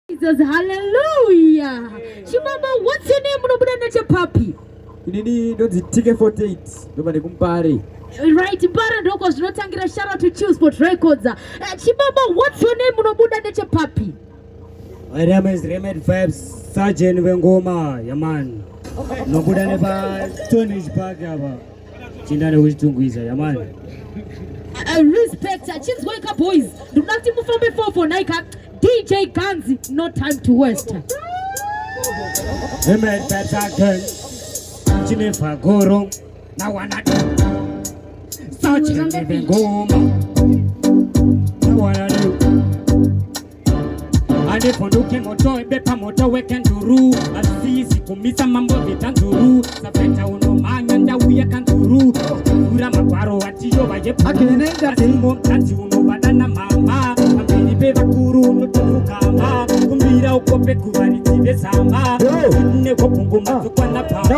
Jesus, hallelujah. Chimama, what's your name? No brother papi. Nini don't ticket 48. Nobody compare. Right, Baradokos not tangira shout out to Chillspot Records. Chimama, what's your name? No brother papi. My name is Remedy Vibes Sergeant Ngoma, yaman. No buda neba Tony's bag yaba. Chindane witunguiza yaman. Respect, Chins wake up boys. Do not move from before for Nike. DJ Gunz, no time to waste. Remedy Vibes again. Chinefa goro. Na wana. Sergeant Ngoma. Na wana do. Ade ponduke moto ebepa moto weken duru asisi kumisa mambo vitanduru safeta unomanya ndauya kanduru kura makwaro atiyo bayepa Akenenda timo tanzi unobadana mama ambiri beva kuru nutufukama kumbira ukope kubari tibesama ne kopunguma tukwana papa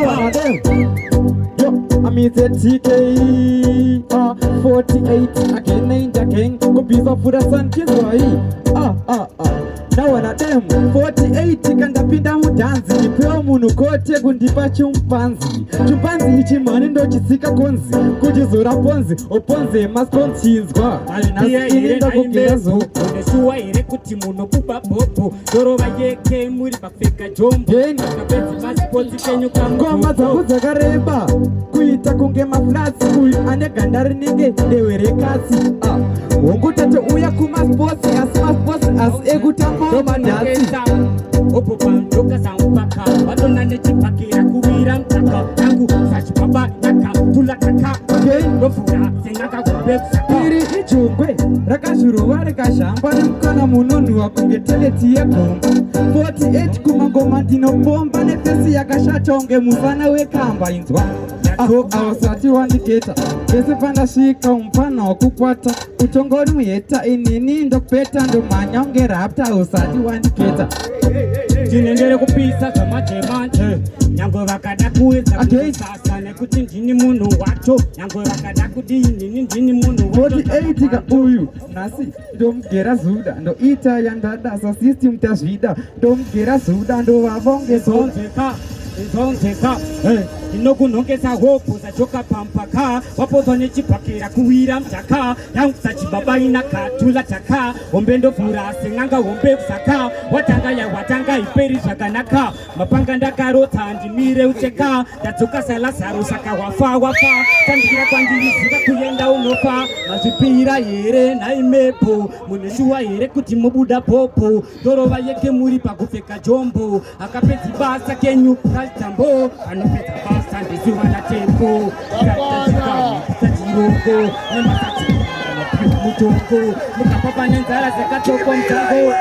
yo amize TK 48 akenenda ken kubiza fura sankizwai Nawana dem 48 kandapinda mudanzi nipewa munu kote kundipa chumpanzi ichimani ndo chisika konzi kujizura ponzi oponze masponsinzwa alinasikirinda kukirezo uneshuwa ire kuti muno kuba popo doro bayeke muri bafeka jombo kapezi masipoti kenyu ngoma zangu dzakareba kuita kunge maflats uyu ane gandari ninge dewerekasi wongutete uya kumasports asi ekutamba manhasi opopa ndoka sampaka vatona nechipakira kuvira mtaka yangu sachipapa yaka tulakaka ndofura sengaka kubepsaka iri ijongwe rakazviruva rikazhamba nemukana munonhuhwa kunge teleti yegomba 48 kumangoma ndinopomba nefesi yakashata unge musana wekamba inzwa awasati wandiketa pese pandasvika umupana wakukwata utongori muheta inini ndokupeta ndomhanya unge rapta awasati wandiketa tinendere kupisa zvamatemanje nyangwe vakada kuedza kuisasa nekuti ndini munhu wacho nyangwe vakada kudini ndini munhu 48 ka uyu nhasi ndomugera zuda ndoita yandada sasystem tazvida ndomugera zuda ndovavonge zonzeka inokunhongesa hopu zachoka pampaka wapozwa nechipakira kuwira mtaka yangu sachibaba inaka tula taka hombe ndovhura seng'anga hombe kusaka watanga iperi zvakanaka mapanga ndakarota ndimire ucheka ndadzoka salazaro saka wafa tandikira kwandiriziva kuenda unofa mazvipira here naimepo muneshuwa here kuti mubuda popo dorova yeke muri pakupfeka jombo akapedzi basa kenyu tambo anopedza basa ndizuva natembo tatiroko nemasati mutongo mukapapa nenzara zakatoko mutango